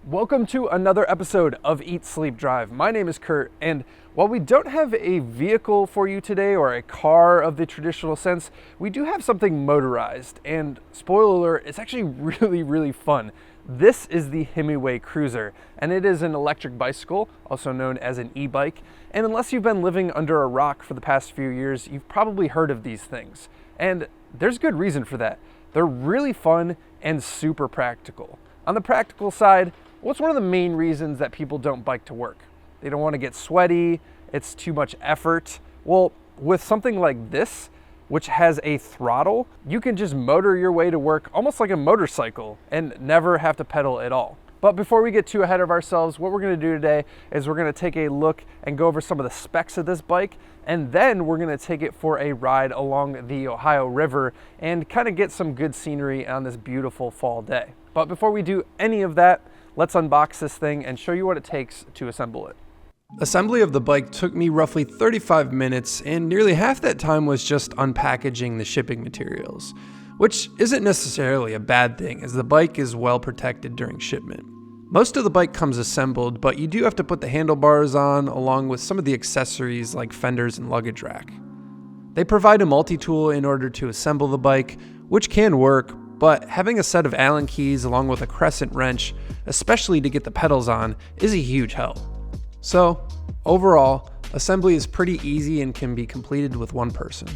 Welcome to another episode of Eat, Sleep, Drive. My name is Kurt, and while we don't have a vehicle for you today or a car of the traditional sense, we do have something motorized, and spoiler alert, it's actually really fun. This is the Himiway Cruiser, and it is an electric bicycle, also known as an e-bike, and unless you've been living under a rock for the past few years, you've probably heard of these things. And there's good reason for that. They're really fun and super practical. On the practical side, what's one of the main reasons that people don't bike to work? They don't want to get sweaty, it's too much effort. Well, with something like this, which has a throttle, you can just motor your way to work almost like a motorcycle and never have to pedal at all. But before we get too ahead of ourselves, what we're going to do today is we're going to take a look and go over some of the specs of this bike, and then we're going to take it for a ride along the Ohio River and kind of get some good scenery on this beautiful fall day. But before we do any of that, let's unbox this thing and show you what it takes to assemble it. Assembly of the bike took me roughly 35 minutes, and nearly half that time was just unpackaging the shipping materials, which isn't necessarily a bad thing as the bike is well protected during shipment. Most of the bike comes assembled, but you do have to put the handlebars on along with some of the accessories like fenders and luggage rack. They provide a multi-tool in order to assemble the bike, which can work, but having a set of Allen keys along with a crescent wrench, especially to get the pedals on, is a huge help. So, overall, assembly is pretty easy and can be completed with one person.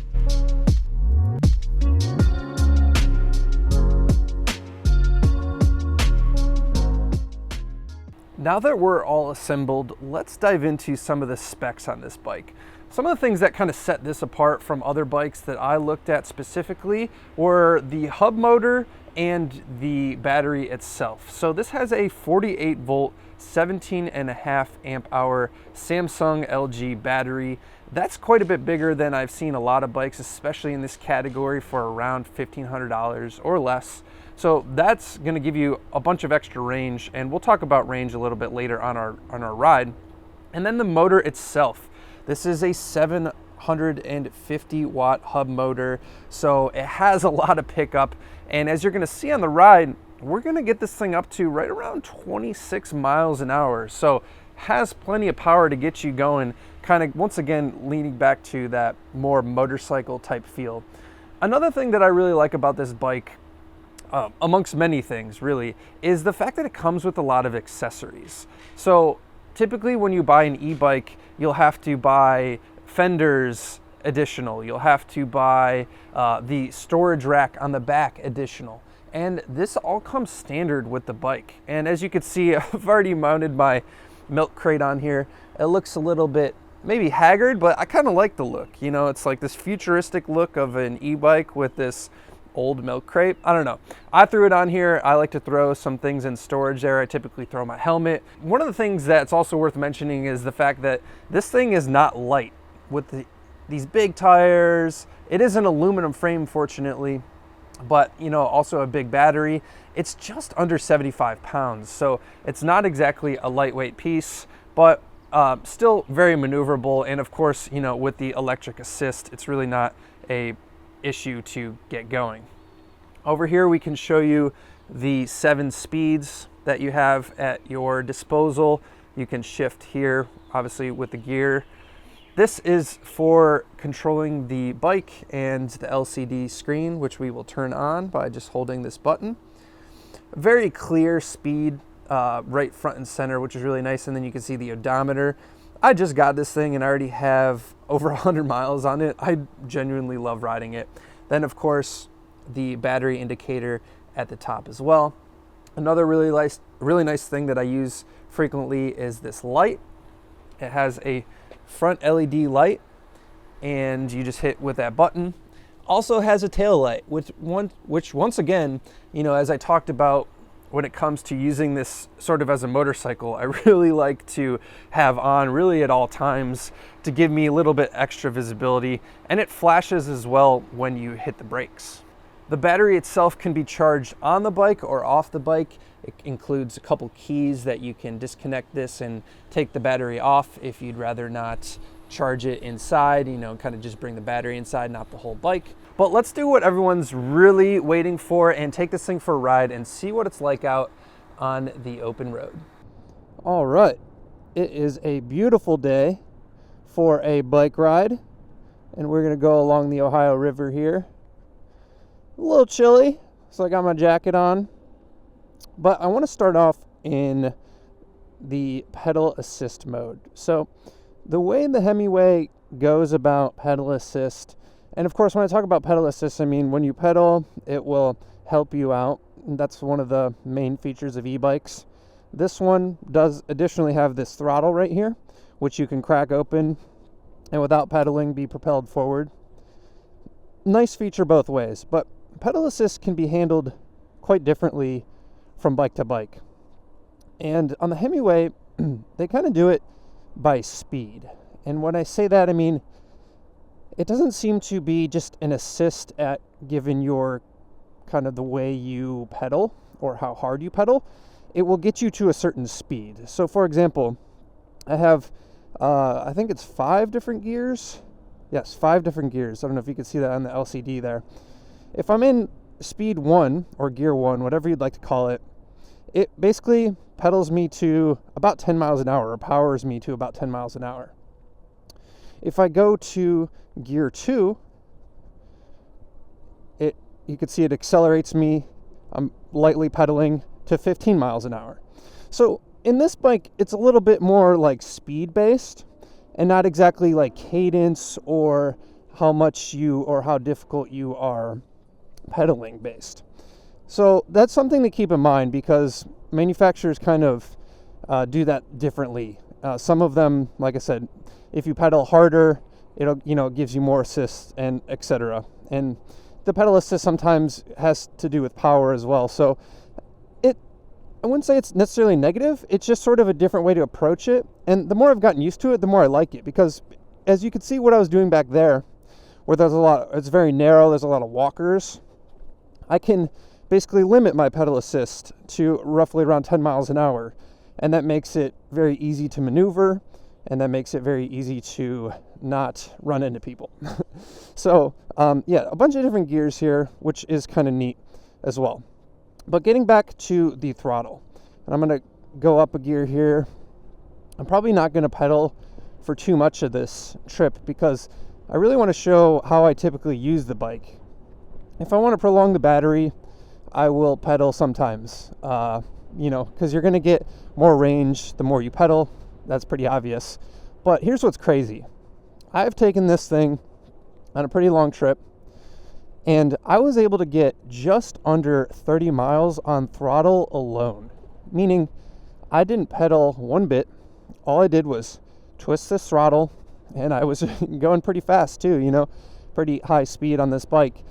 Now that we're all assembled, let's dive into some of the specs on this bike. Some of the things that kind of set this apart from other bikes that I looked at specifically were the hub motor and the battery itself. So this has a 48 volt, 17.5 amp hour Samsung LG battery. That's quite a bit bigger than I've seen a lot of bikes, especially in this category, for around $1,500 or less. So that's going to give you a bunch of extra range, and we'll talk about range a little bit later on our ride. And then the motor itself. This is a 750 watt hub motor, so it has a lot of pickup. And as you're going to see on the ride, we're going to get this thing up to right around 26 miles an hour. So has plenty of power to get you going, kind of once again leaning back to that more motorcycle type feel. Another thing that I really like about this bike, amongst many things really, is the fact that it comes with a lot of accessories. So typically when you buy an e-bike, you'll have to buy fenders additional, you'll have to buy the storage rack on the back additional, and this all comes standard with the bike. And as you can see, I've already mounted my milk crate on here. It looks a little bit maybe haggard, but I kind of like the look. You know, it's like this futuristic look of an e-bike with this old milk crate. I don't know. I threw it on here. I like to throw some things in storage there. I typically throw my helmet. One of the things that's also worth mentioning is the fact that this thing is not light. With these big tires, it is an aluminum frame, fortunately, but you know, also a big battery. It's just under 75 pounds, so it's not exactly a lightweight piece, but still very maneuverable. And of course, you know, with the electric assist, it's really not a issue to get going. Over here we can show you the 7 speeds that you have at your disposal. You can shift here, obviously, with the gear. This is for controlling the bike and the LCD screen, which we will turn on by just holding this button. Very clear speed right front and center, which is really nice. And then you can see the odometer. I just got this thing and I already have over 100 miles on it. I genuinely love riding it. Then of course, the battery indicator at the top as well. Another really nice thing that I use frequently is this light. It has a front LED light and you just hit with that button. Also has a tail light, which once again, you know, as I talked about, when it comes to using this sort of as a motorcycle, I really like to have on really at all times to give me a little bit extra visibility, and it flashes as well when you hit the brakes. The battery itself can be charged on the bike or off the bike. It includes a couple keys that you can disconnect this and take the battery off if you'd rather not charge it inside, you know, kind of just bring the battery inside, not the whole bike. But let's do what everyone's really waiting for and take this thing for a ride and see what it's like out on the open road. All right, it is a beautiful day for a bike ride, and we're going to go along the Ohio River here. A little chilly, so I got my jacket on, but I want to start off in the pedal assist mode. So the way the Himiway goes about pedal assist, and of course when I talk about pedal assist, I mean when you pedal, it will help you out. That's one of the main features of e-bikes. This one does additionally have this throttle right here, which you can crack open and without pedaling be propelled forward. Nice feature both ways, but pedal assist can be handled quite differently from bike to bike. And on the Himiway, they kind of do it by speed. And when I say that, I mean, it doesn't seem to be just an assist at given your kind of the way you pedal or how hard you pedal. It will get you to a certain speed. So for example, I have, I think it's 5 different gears. Yes, 5 different gears. I don't know if you can see that on the LCD there. If I'm in speed 1 or gear 1, whatever you'd like to call it, it basically pedals me to about 10 miles an hour, or powers me to about 10 miles an hour. If I go to gear 2, you can see it accelerates me. I'm lightly pedaling to 15 miles an hour. So in this bike, it's a little bit more like speed based and not exactly like cadence or how much you or how difficult you are pedaling based. So that's something to keep in mind because manufacturers kind of do that differently. Some of them, like I said, if you pedal harder, it gives you more assist and etc. And the pedal assist sometimes has to do with power as well. So I wouldn't say it's necessarily negative. It's just sort of a different way to approach it. And the more I've gotten used to it, the more I like it because as you can see what I was doing back there, where it's very narrow, there's a lot of walkers, I can basically limit my pedal assist to roughly around 10 miles an hour. And that makes it very easy to maneuver, and that makes it very easy to not run into people. So, yeah, a bunch of different gears here, which is kind of neat as well. But getting back to the throttle, and I'm going to go up a gear here. I'm probably not going to pedal for too much of this trip because I really want to show how I typically use the bike. If I want to prolong the battery, I will pedal sometimes, because you're going to get more range the more you pedal. That's pretty obvious. But here's what's crazy. I've taken this thing on a pretty long trip, and I was able to get just under 30 miles on throttle alone, meaning I didn't pedal one bit. All I did was twist this throttle, and I was going pretty fast too, pretty high speed on this bike.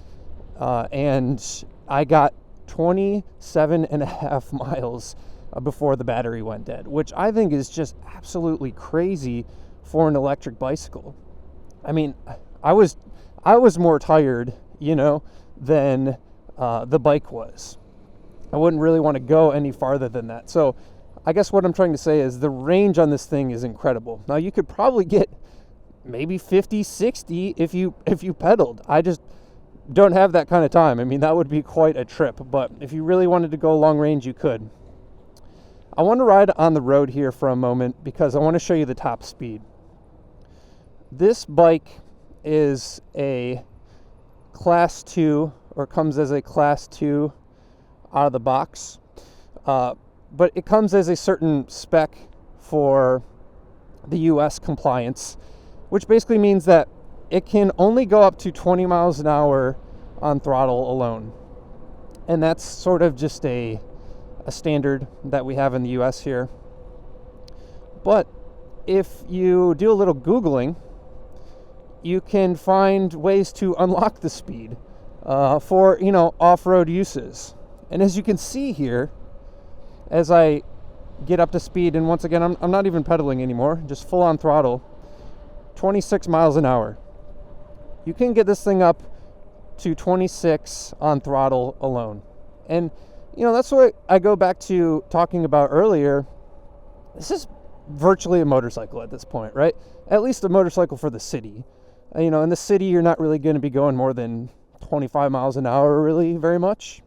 And I got 27 and a half miles before the battery went dead, which I think is just absolutely crazy for an electric bicycle. I mean, I was more tired, than the bike was. I wouldn't really want to go any farther than that. So I guess what I'm trying to say is the range on this thing is incredible. Now you could probably get maybe 50, 60 if you pedaled. I just don't have that kind of time. I mean, that would be quite a trip, but if you really wanted to go long range, you could. I want to ride on the road here for a moment because I want to show you the top speed. This bike is a class 2, or comes as a class 2 out of the box, but it comes as a certain spec for the US compliance, which basically means that it can only go up to 20 miles an hour on throttle alone. And that's sort of just a standard that we have in the US here. But if you do a little Googling, you can find ways to unlock the speed for, off-road uses. And as you can see here, as I get up to speed, and once again, I'm not even pedaling anymore, just full on throttle, 26 miles an hour. You can get this thing up to 26 on throttle alone. And, that's what I go back to talking about earlier. This is virtually a motorcycle at this point, right? At least a motorcycle for the city. In the city, you're not really going to be going more than 25 miles an hour, really, very much.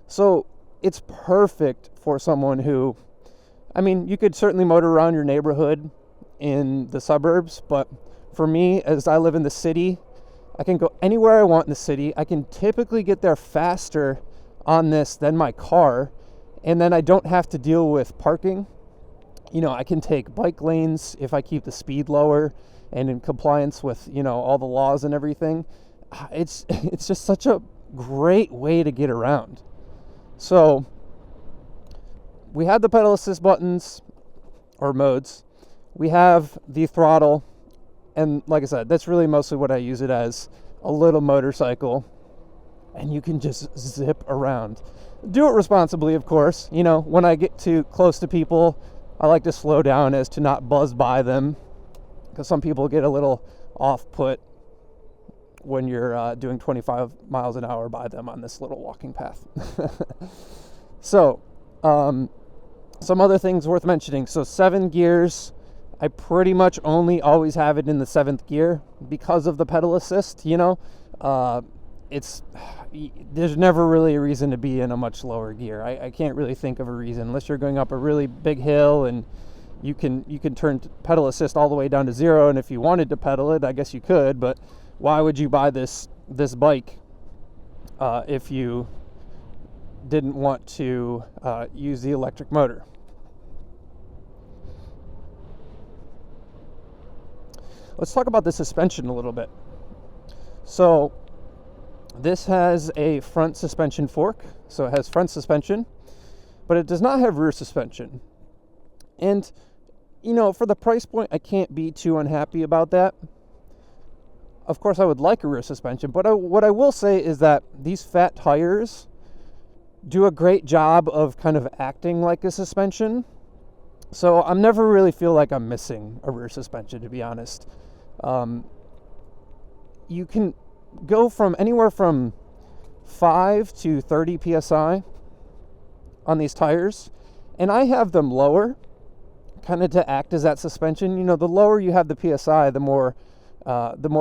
So it's perfect for someone who, I mean, you could certainly motor around your neighborhood in the suburbs, but for me, as I live in the city, I can go anywhere I want in the city. I can typically get there faster on this than my car, and then I don't have to deal with parking. You know, I can take bike lanes if I keep the speed lower and in compliance with, you know, all the laws and everything. It's just such a great way to get around. So we have the pedal assist buttons or modes. We have the throttle, and like I said, that's really mostly what I use it as, a little motorcycle, and you can just zip around. Do it responsibly, of course. You know, when I get too close to people, I like to slow down as to not buzz by them, because some people get a little off-put when you're doing 25 miles an hour by them on this little walking path. So, some other things worth mentioning. So 7 gears, I pretty much only always have it in the 7th gear because of the pedal assist, you know. There's never really a reason to be in a much lower gear. I can't really think of a reason, unless you're going up a really big hill and you can turn pedal assist all the way down to 0, and if you wanted to pedal it, I guess you could, but why would you buy this bike if you didn't want to use the electric motor? Let's talk about the suspension a little bit. So this has a front suspension fork, so it has front suspension, but it does not have rear suspension. And, you know, for the price point, I can't be too unhappy about that. Of course, I would like a rear suspension, but what I will say is that these fat tires do a great job of kind of acting like a suspension. So I'm never really feel like I'm missing a rear suspension, to be honest. You can go from anywhere from 5 to 30 psi on these tires, and I have them lower, kind of to act as that suspension. You know, the lower you have the psi, the more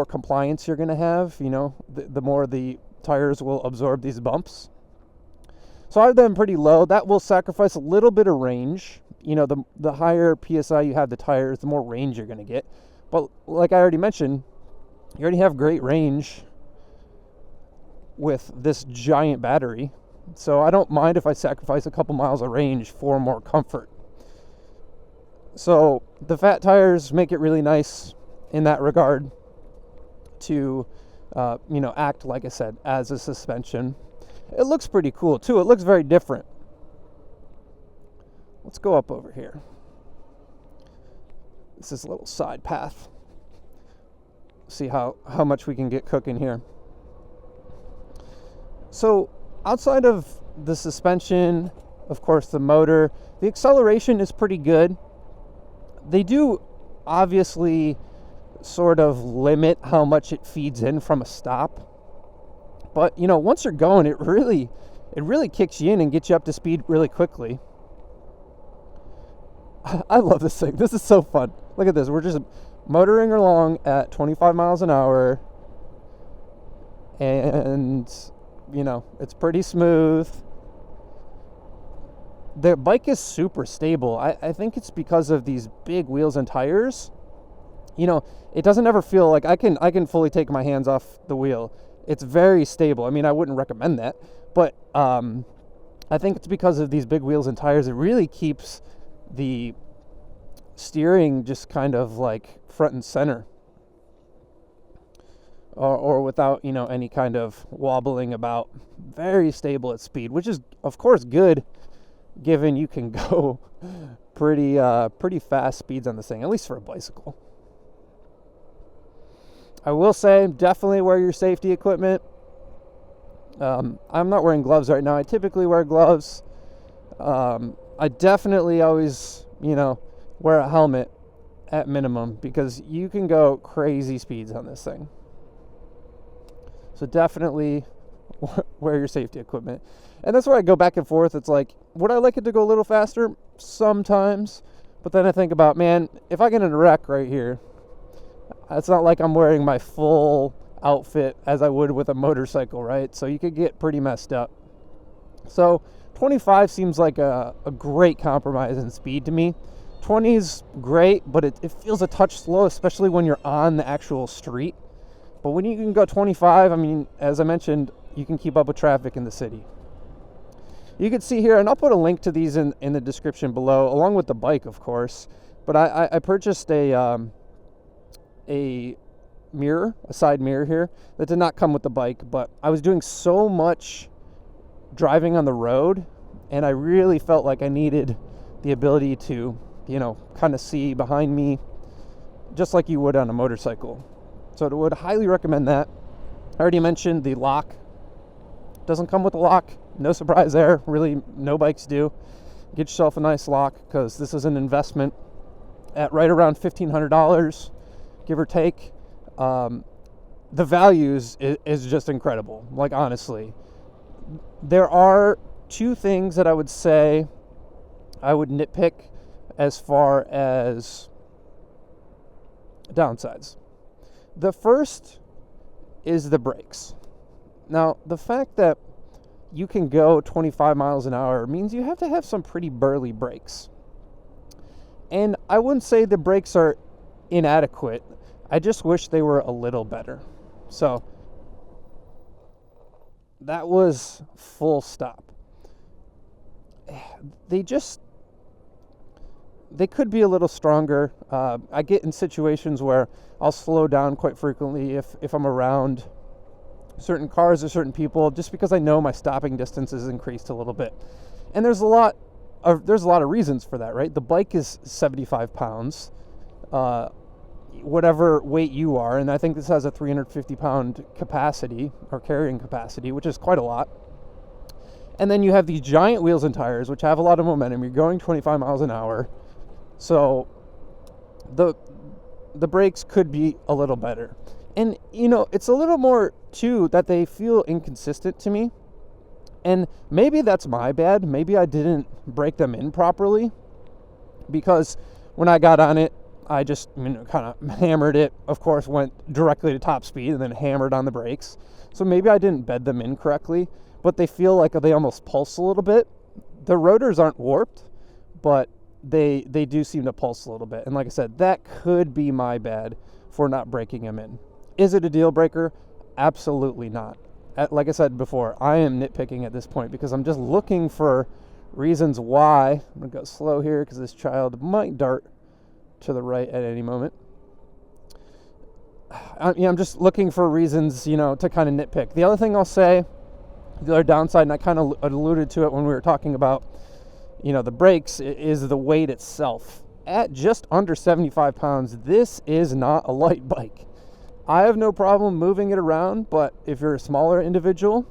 compliance you're going to have. You know, the more the tires will absorb these bumps. So I have them pretty low. That will sacrifice a little bit of range. You know, the higher psi you have the tires, the more range you're going to get. But like I already mentioned, you already have great range with this giant battery. So I don't mind if I sacrifice a couple miles of range for more comfort. So the fat tires make it really nice in that regard to, you know, act, like I said, as a suspension. It looks pretty cool too. It looks very different. Let's go up over here. This is a little side path. See how much we can get cooking here. So outside of the suspension, of course, the motor, the acceleration is pretty good. They do obviously sort of limit how much it feeds in from a stop. But, you know, once you're going, it really kicks you in and gets you up to speed really quickly. I love this thing. This is so fun. Look at this. We're just motoring along at 25 miles an hour. And, you know, it's pretty smooth. The bike is super stable. I think it's because of these big wheels and tires. You know, it doesn't ever feel like I can fully take my hands off the wheel. It's very stable. I mean, I wouldn't recommend that, but I think it's because of these big wheels and tires. It really keeps the steering just kind of like front and center, or without, you know, any kind of wobbling about. Very stable at speed, which is of course good, given you can go pretty fast speeds on this thing, at least for a bicycle. I will say, definitely wear your safety equipment. I'm not wearing gloves right now. I typically wear gloves. I definitely always, you know, wear a helmet at minimum, because you can go crazy speeds on this thing. So definitely wear your safety equipment. And that's where I go back and forth. It's like, would I like it to go a little faster? Sometimes. But then I think about, man, if I get in a wreck right here, it's not like I'm wearing my full outfit as I would with a motorcycle, right? So you could get pretty messed up. So 25 seems like a great compromise in speed to me. 20 is great, but it feels a touch slow, especially when you're on the actual street. But when you can go 25, I mean, as I mentioned, you can keep up with traffic in the city. You can see here, and I'll put a link to these in the description below, along with the bike, of course. But I purchased a mirror, a side mirror here, that did not come with the bike, but I was doing so much driving on the road, and I really felt like I needed the ability to, you know, kind of see behind me, just like you would on a motorcycle. So I would highly recommend that. I already mentioned the lock. Doesn't come with a lock. No surprise there. Really, no bikes do. Get yourself a nice lock, because this is an investment at right around $1,500, give or take. The values is just incredible. Like, honestly, there are two things that I would say I would nitpick as far as downsides. The first is the brakes. Now, the fact that you can go 25 miles an hour means you have to have some pretty burly brakes. And I wouldn't say the brakes are inadequate. I just wish they were a little better. So that was full stop. They could be a little stronger. I get in situations where I'll slow down quite frequently if I'm around certain cars or certain people, just because I know my stopping distance is increased a little bit. And there's a lot of reasons for that, right? The bike is 75 pounds, whatever weight you are, and I think this has a 350 pound capacity or carrying capacity, which is quite a lot. And then you have these giant wheels and tires, which have a lot of momentum. You're going 25 miles an hour. So the brakes could be a little better. And, you know, it's a little more, too, that they feel inconsistent to me. And maybe that's my bad. Maybe I didn't break them in properly. Because when I got on it, I just, you know, kind of hammered it. Of course, went directly to top speed and then hammered on the brakes. So maybe I didn't bed them in correctly. But they feel like they almost pulse a little bit. The rotors aren't warped, but they do seem to pulse a little bit. And like I said, that could be my bad for not breaking them in. Is it a deal breaker? Absolutely not. Like I said before, I am nitpicking at this point because I'm just looking for reasons why. I'm going to go slow here because this child might dart to the right at any moment. I'm just looking for reasons, you know, to kind of nitpick. The other thing I'll say, the other downside, and I kind of alluded to it when we were talking about, you know, the brakes, is the weight itself. At just under 75 pounds, this is not a light bike. I have no problem moving it around, but if you're a smaller individual,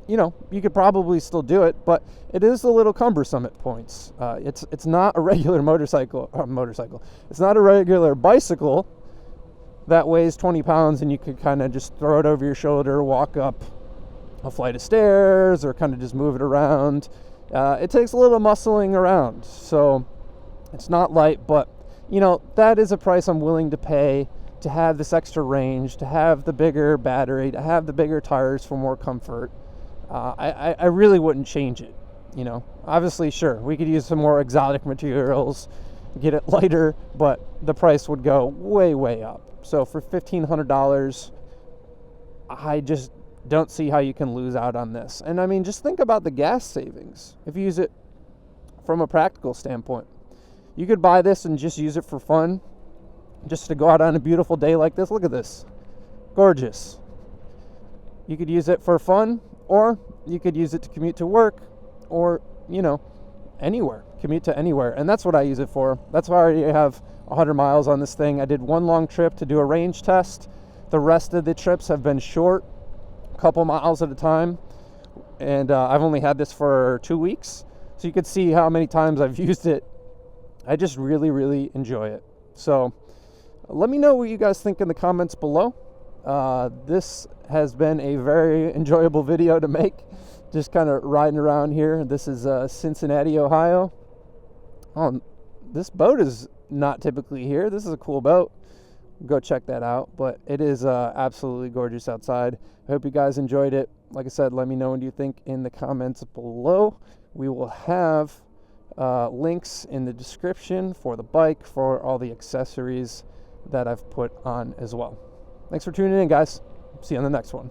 you know, you could probably still do it, but it is a little cumbersome at points. It's not a regular motorcycle. It's not a regular bicycle that weighs 20 pounds and you could kind of just throw it over your shoulder, walk up a flight of stairs, or kind of just move it around. It takes a little muscling around, so it's not light, but, you know, that is a price I'm willing to pay to have this extra range, to have the bigger battery, to have the bigger tires for more comfort. I really wouldn't change it, you know. Obviously, sure, we could use some more exotic materials, get it lighter, but the price would go way, way up. So for $1,500, I just don't see how you can lose out on this. And I mean, just think about the gas savings if you use it from a practical standpoint. You could buy this and just use it for fun, just to go out on a beautiful day like this. Look at this. Gorgeous. You could use it for fun, or you could use it to commute to work, or, you know, anywhere. Commute to anywhere. And that's what I use it for. That's why I already have 100 miles on this thing. I did one long trip to do a range test. The rest of the trips have been short, a couple miles at a time. And I've only had this for 2 weeks. So you could see how many times I've used it. I just really, really enjoy it. So let me know what you guys think in the comments below. This has been a very enjoyable video to make. Just kind of riding around here. This is Cincinnati, Ohio. Oh, this boat is not typically here. This is a cool boat. go check that out. But it is absolutely gorgeous outside. I hope you guys enjoyed it. Like I said, let me know what you think in the comments below. We will have links in the description for the bike, for all the accessories that I've put on as well. Thanks for tuning in, guys. See you on the next one.